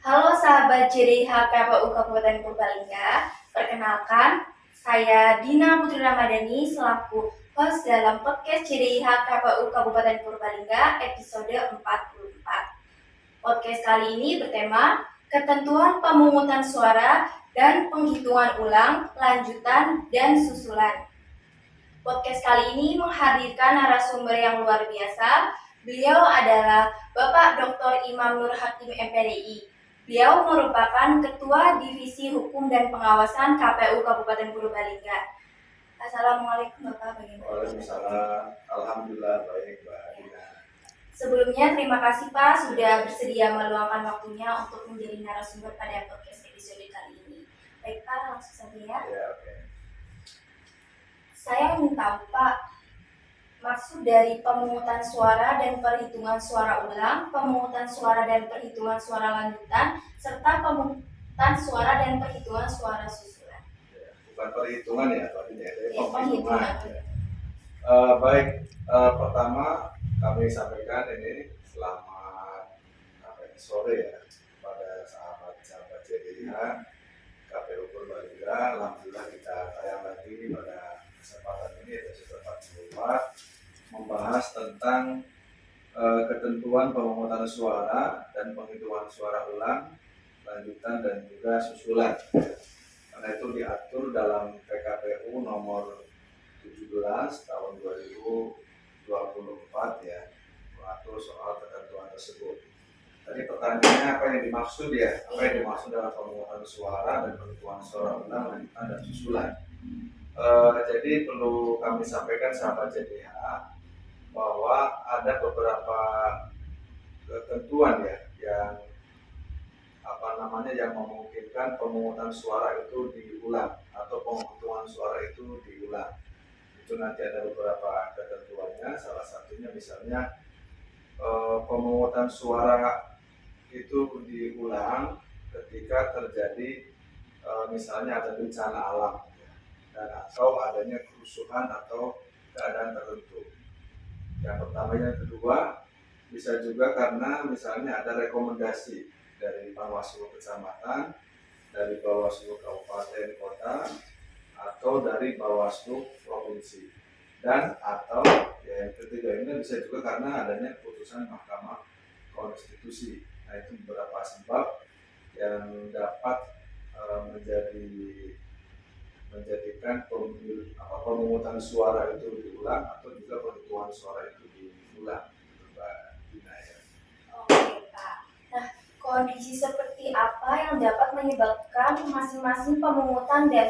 Halo sahabat JDH KPU Kabupaten Purbalingga, perkenalkan saya Dina Putri Ramadhani selaku host dalam podcast JDH KPU Kabupaten Purbalingga episode 44. Podcast kali ini bertema ketentuan pemungutan suara dan penghitungan ulang, lanjutan, dan susulan. Podcast kali ini menghadirkan narasumber yang luar biasa. Beliau adalah Bapak Dr. Imam Nur Hakim MPDI. Beliau merupakan Ketua Divisi Hukum dan Pengawasan KPU Kabupaten Purbalingga. Assalamualaikum Bapak, bagaimana? Waalaikumsalam. Alhamdulillah baik Mbak Dina. Sebelumnya terima kasih Pak sudah bersedia meluangkan waktunya untuk menjadi narasumber pada podcast episode kali ini. Baik Pak, langsung saja ya. Ya, oke. Saya ingin tahu Pak, maksud dari pemungutan suara dan perhitungan suara ulang, pemungutan suara dan perhitungan suara lanjutan, serta pemungutan suara dan perhitungan suara susulan. Ya, bukan perhitungan ya tadinya, jadi Ya, penghitungan. perhitungan. Baik, pertama kami sampaikan ini selamat sore ya pada sahabat-sahabat JDH KPU Purbalingga. Alhamdulillah kita tayang lagi pada kesempatan ini episode 44 membahas tentang ketentuan pemungutan suara dan penghitungan suara ulang, lanjutan dan juga susulan. Karena itu diatur dalam PKPU nomor 17 tahun 2024 ya, mengatur soal ketentuan tersebut. Tadi pertanyaannya apa yang dimaksud ya? Apa yang dimaksud dalam pemungutan suara dan penghitungan suara ulang, lanjutan dan susulan? Jadi perlu kami sampaikan sahabat JDH bahwa ada beberapa ketentuan ya yang yang memungkinkan pemungutan suara itu diulang atau penghitungan suara itu diulang. Itu nanti ada beberapa ketentuannya. Salah satunya misalnya pemungutan suara itu diulang ketika terjadi misalnya ada bencana alam dan atau adanya kerusuhan atau keadaan tertentu. Yang pertama, yang kedua bisa juga karena misalnya ada rekomendasi dari Bawaslu Kecamatan, dari Bawaslu Kabupaten Kota, atau dari Bawaslu Provinsi, dan atau yang ketiga ini bisa juga karena adanya putusan Mahkamah Konstitusi. Nah, itu beberapa sebab yang dapat menjadikan pemungutan suara itu diulang atau juga penghitungan suara itu diulang. Mbak Dina ya. Oke Pak. Nah, kondisi seperti apa yang dapat menyebabkan masing-masing pemungutan dan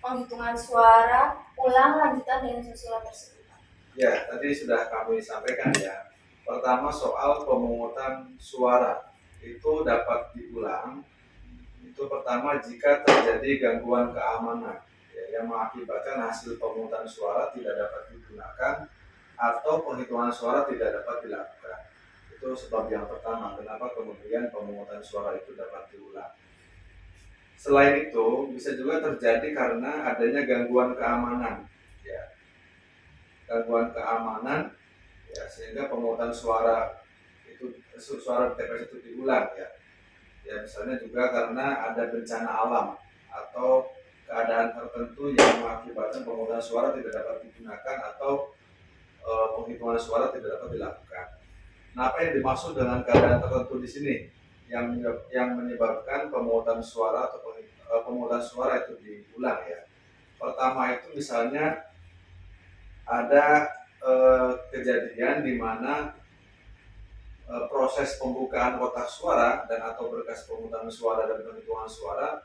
penghitungan suara ulang, lanjutan, dan susulan tersebut? Ya, tadi sudah kami sampaikan ya. Pertama soal pemungutan suara itu dapat diulang. Itu pertama jika terjadi gangguan keamanan ya, yang mengakibatkan hasil pemungutan suara tidak dapat digunakan atau penghitungan suara tidak dapat dilakukan. Itu sebab yang pertama kenapa kemudian pemungutan suara itu dapat diulang. Selain itu bisa juga terjadi karena adanya gangguan keamanan ya. Gangguan keamanan ya, sehingga pemungutan suara TPS itu diulang ya. Ya, misalnya juga karena ada bencana alam atau keadaan tertentu yang mengakibatkan pemungutan suara tidak dapat digunakan atau penghitungan suara tidak dapat dilakukan. Nah, apa yang dimaksud dengan keadaan tertentu di sini yang menyebabkan pemungutan suara atau pemungutan suara itu diulang ya? Pertama itu misalnya ada kejadian di mana proses pembukaan kotak suara dan atau berkas pemungutan suara dan penghitungan suara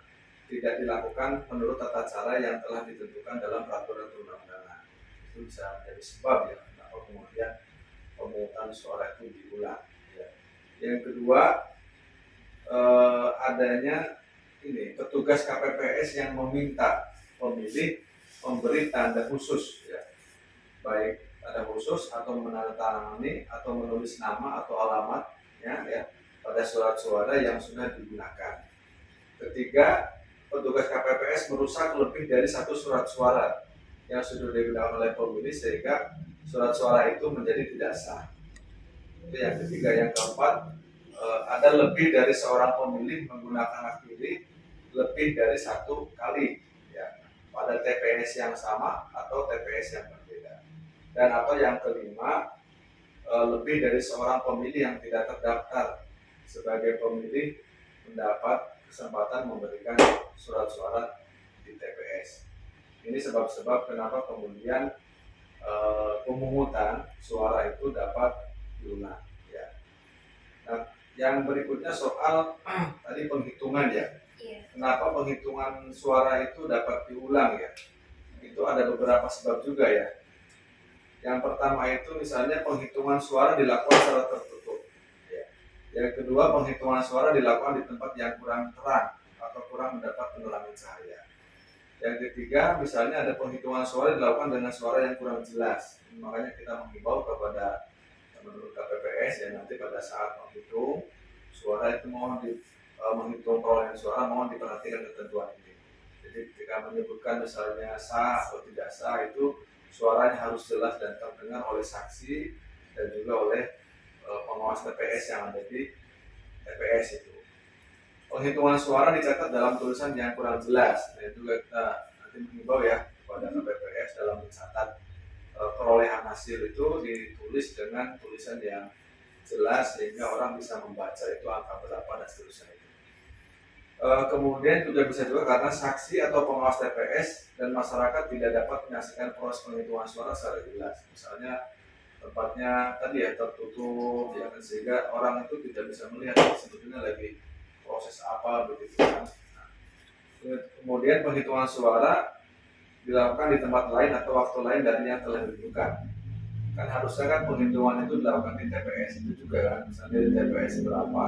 tidak dilakukan menurut tata cara yang telah ditentukan dalam peraturan perundang-undangan. Itu bisa menjadi sebab ya kenapa kemudian pemungutan suara itu diulang. Ya. Yang kedua adanya petugas KPPS yang meminta pemilih memberi tanda khusus ya, baik tanda khusus atau menandatangani atau menulis nama atau alamatnya ya pada surat suara yang sudah digunakan. Ketiga, petugas KPPS merusak lebih dari satu surat suara yang sudah digunakan oleh pemilih sehingga surat suara itu menjadi tidak sah. Itu yang ketiga. Yang keempat, ada lebih dari seorang pemilih menggunakan hak pilih lebih dari satu kali ya, pada TPS yang sama atau TPS yang berbeda. Dan atau yang kelima, lebih dari seorang pemilih yang tidak terdaftar sebagai pemilih mendapat kesempatan memberikan surat suara di TPS. Ini sebab-sebab kenapa kemudian pemungutan suara itu dapat diulang. Ya. Nah, yang berikutnya soal tadi penghitungan ya. Iya. Kenapa penghitungan suara itu dapat diulang ya? Itu ada beberapa sebab juga ya. Yang pertama itu misalnya penghitungan suara dilakukan secara tertutup. Ya. Yang kedua, penghitungan suara dilakukan di tempat yang kurang terang atau kurang mendapat penerangan cahaya. Yang ketiga, misalnya ada penghitungan suara dilakukan dengan suara yang kurang jelas. Makanya kita menghimbau kepada teman-teman KPPS yang nanti pada saat menghitung suara itu menghitung perolehan suara mohon diperhatikan ketentuan ini. Jadi ketika menyebutkan misalnya sah atau tidak sah itu suaranya harus jelas dan terdengar oleh saksi dan juga oleh pengawas TPS yang ada di TPS itu. Penghitungan suara dicatat dalam tulisan yang kurang jelas. Nah, itu juga kita nanti mengimbau ya kepada KPPS dalam mencatat perolehan hasil itu ditulis dengan tulisan yang jelas sehingga orang bisa membaca itu angka berapa dan seterusnya itu. Kemudian juga bisa juga karena saksi atau pengawas TPS dan masyarakat tidak dapat menyaksikan proses penghitungan suara secara jelas. Misalnya tempatnya tadi ya tertutup ya, sehingga orang itu tidak bisa melihat sebetulnya lagi proses apa begitu kan. Nah, kemudian penghitungan suara dilakukan di tempat lain atau waktu lain dari yang telah ditentukan. Kan harusnya kan penghitungan itu dilakukan di TPS itu juga kan, misalnya di TPS berapa,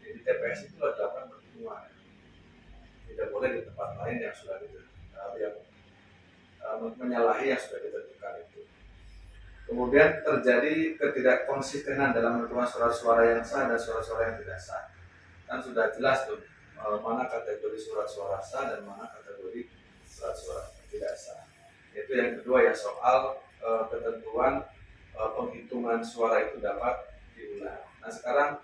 di TPS itu dilakukan perhitungan. Tidak boleh di tempat lain yang sudah menyalahi yang sudah ditentukan itu. Kemudian terjadi ketidakkonsistenan dalam menentukan surat-suara yang sah dan surat-suara yang tidak sah. Kan sudah jelas tuh mana kategori surat suara sah dan mana kategori surat suara tidak sah. Itu yang kedua ya soal ketentuan penghitungan suara itu dapat diulang. Nah sekarang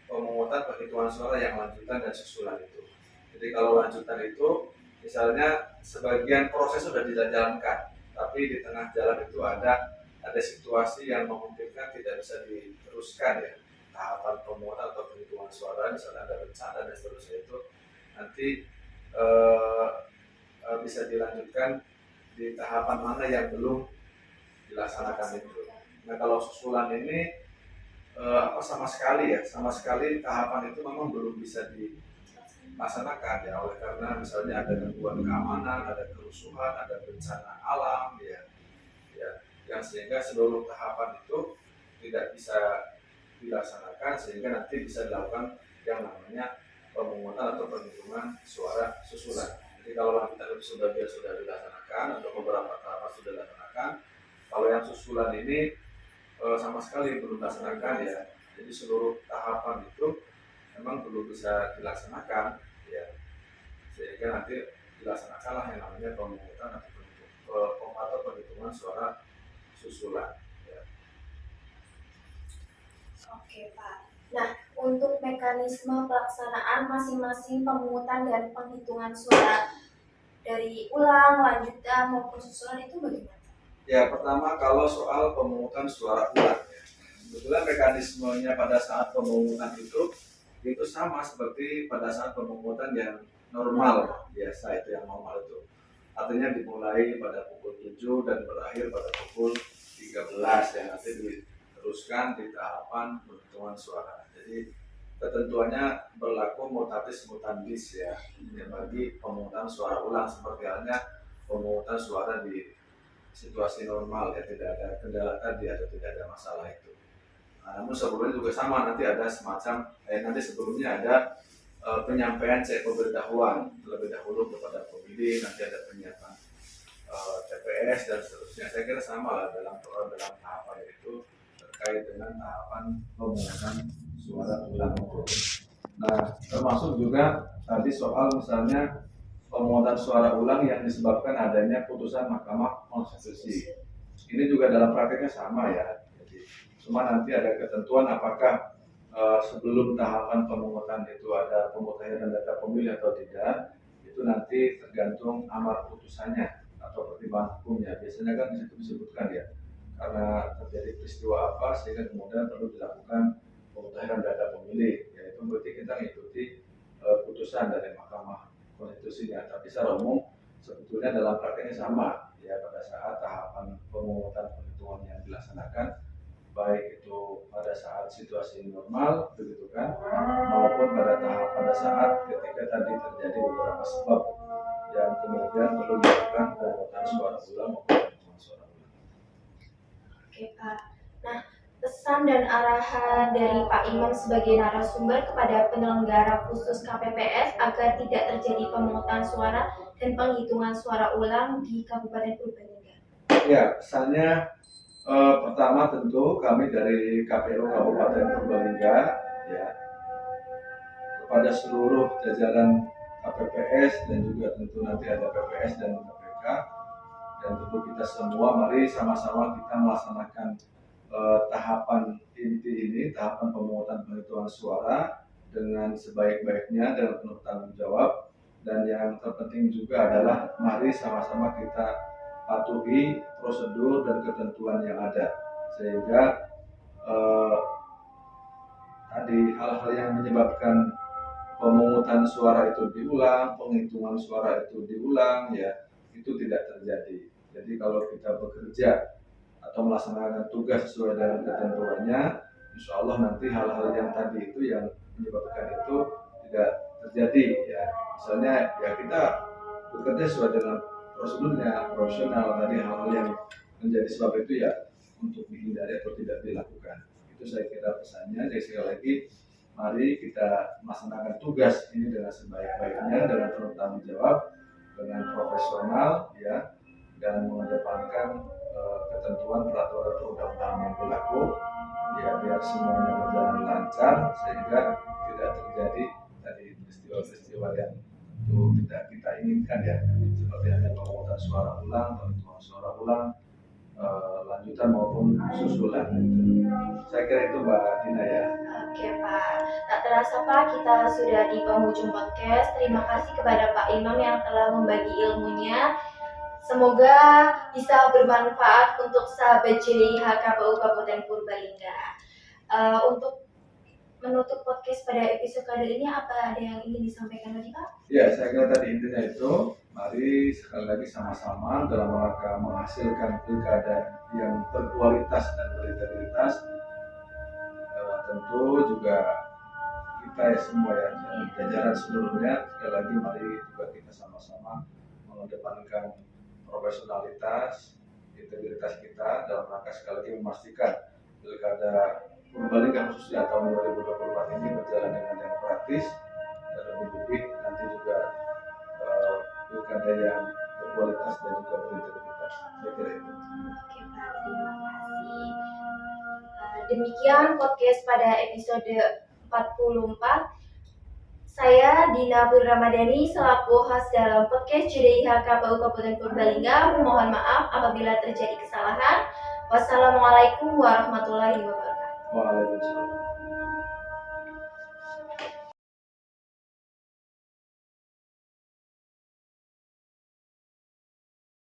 pemungutan penghitungan suara yang lanjutan dan susulan itu. Jadi kalau lanjutan itu misalnya sebagian proses sudah dijalankan, tapi di tengah jalan itu ada situasi yang memungkinkan tidak bisa diteruskan ya tahapan pemungutan atau penghitungan suara, misalnya ada bencana dan seterusnya itu nanti bisa dilanjutkan di tahapan mana yang belum dilaksanakan itu. Nah kalau susulan ini sama sekali tahapan itu memang belum bisa dilaksanakan ya, oleh karena misalnya ada gangguan keamanan, ada kerusuhan, ada bencana alam ya yang sehingga seluruh tahapan itu tidak bisa dilaksanakan sehingga nanti bisa dilakukan yang namanya pemungutan atau penghitungan suara susulan. Jadi kalau lanjutan itu sudah dilaksanakan atau beberapa tahapan sudah dilaksanakan, kalau yang susulan ini sama sekali belum dilaksanakan ya. Jadi seluruh tahapan itu memang belum bisa dilaksanakan ya, sehingga nanti dilaksanakanlah yang namanya pemungutan atau penghitungan suara susulan. Oke Pak. Nah, untuk mekanisme pelaksanaan masing-masing pemungutan dan penghitungan suara dari ulang, lanjutan maupun susulan itu bagaimana? Ya, pertama kalau soal pemungutan suara ulang ya. Sebetulnya mekanismenya pada saat pemungutan itu sama seperti pada saat pemungutan yang normal biasa itu yang normal itu. Artinya dimulai pada pukul 7 dan berakhir pada pukul 13 ya, nanti diteruskan di tahapan penghitungan suara. Jadi ketentuannya berlaku mutatis mutandis ya bagi pemungutan suara ulang seperti halnya pemungutan suara di situasi normal ya, tidak ada kendala tadi atau tidak ada masalah itu. Nah, namun sebelumnya juga sama, nanti ada semacam nanti sebelumnya ada penyampaian cek pemberitahuan terlebih dahulu kepada pemilih, nanti ada penyiapan TPS dan seterusnya. Saya kira sama lah dalam tahapan itu terkait dengan tahapan pemungutan suara ulang itu. Nah, termasuk juga tadi soal misalnya pemungutan suara ulang yang disebabkan adanya putusan Mahkamah Konstitusi. Ini juga dalam prakteknya sama ya. Jadi, cuma nanti ada ketentuan apakah sebelum tahapan pemungutan itu ada pemutahiran data pemilih atau tidak, itu nanti tergantung amar putusannya atau pertimbangan hukumnya. Biasanya kan di situ disebutkan ya, karena terjadi peristiwa apa sehingga kemudian perlu dilakukan pemutahiran data pemilih, yaitu berarti kita mengikuti putusan dari Mahkamah Konstitusinya. Tapi secara umum sebetulnya dalam prakteknya sama ya, pada saat tahapan pemungutan penghitungan yang dilaksanakan, baik itu pada saat situasi normal begitu kan, maupun pada saat ketika tadi terjadi beberapa sebab yang kemudian perlu dilakukan pemungutan suara ulang maupun penghitungan suara ulang. Oke Pak. Nah, pesan dan arahan dari Pak Imam sebagai narasumber kepada penyelenggara khusus KPPS agar tidak terjadi pemungutan suara dan penghitungan suara ulang di Kabupaten Purbalingga. Ya, pesannya pertama tentu kami dari KPU Kabupaten Purbalingga ya, kepada seluruh jajaran KPPS dan juga tentu nanti ada PPS dan KPK, dan tentu kita semua mari sama-sama kita melaksanakan tahapan inti ini, tahapan pemungutan penghitungan suara dengan sebaik-baiknya dengan penuh tanggung jawab. Dan yang terpenting juga adalah mari sama-sama kita patuhi prosedur dan ketentuan yang ada, sehingga tadi hal-hal yang menyebabkan pemungutan suara itu diulang, penghitungan suara itu diulang ya, itu tidak terjadi. Jadi kalau kita bekerja atau melaksanakan tugas sesuai dengan ketentuannya, insya Allah nanti hal-hal yang tadi itu yang menyebabkan itu tidak terjadi ya. Misalnya ya kita bekerja sesuai dengan prosedurnya, profesional, tadi hal-hal yang menjadi sebab itu ya untuk dihindari atau tidak dilakukan. Itu saya kira pesannya. Jadi sekali lagi mari kita melaksanakan tugas ini dengan sebaik-baiknya, dengan penuh tanggung jawab, dengan profesional ya, dan mengedepankan ketentuan peraturan perundang-undangan yang berlaku ya, biar semuanya berjalan lancar sehingga tidak terjadi tadi peristiwa-peristiwa yang itu tidak kita inginkan ya, seperti ada pemungutan suara ulang, penghitungan suara ulang lanjutan maupun susulan. Saya kira itu Mbak Dina ya. Oke Pak, tak terasa Pak, kita sudah di penghujung podcast. Terima kasih kepada Pak Imam yang telah membagi ilmunya. Semoga bisa bermanfaat untuk sahabat JDIH KPU Kabupaten Purbalingga. Untuk menutup podcast pada episode kali ini, apa ada yang ingin disampaikan lagi Pak? Ya, saya kira tadi intinya itu, mari sekali lagi sama-sama dalam rangka menghasilkan pilkada yang berkualitas dan berintegritas. Tentu juga kita ya semua ya, jajaran seluruhnya, sekali lagi mari juga kita sama-sama mengedepankan profesionalitas, integritas kita dalam rangka sekali lagi memastikan pilkada Purbalingga khususnya tahun 2024 ini berjalan dengan demokratis dan lebih nanti juga pilkada yang berkualitas dan juga berintegritas. Saya kira itu. Oke Pak, terima kasih. Demikian podcast pada episode 44. Saya Dina Putri Ramadhani selaku host dalam podcast JDIH KPU Kabupaten Purbalingga. Mohon maaf apabila terjadi kesalahan. Wassalamualaikum warahmatullahi wabarakatuh. Waalaikumsalam.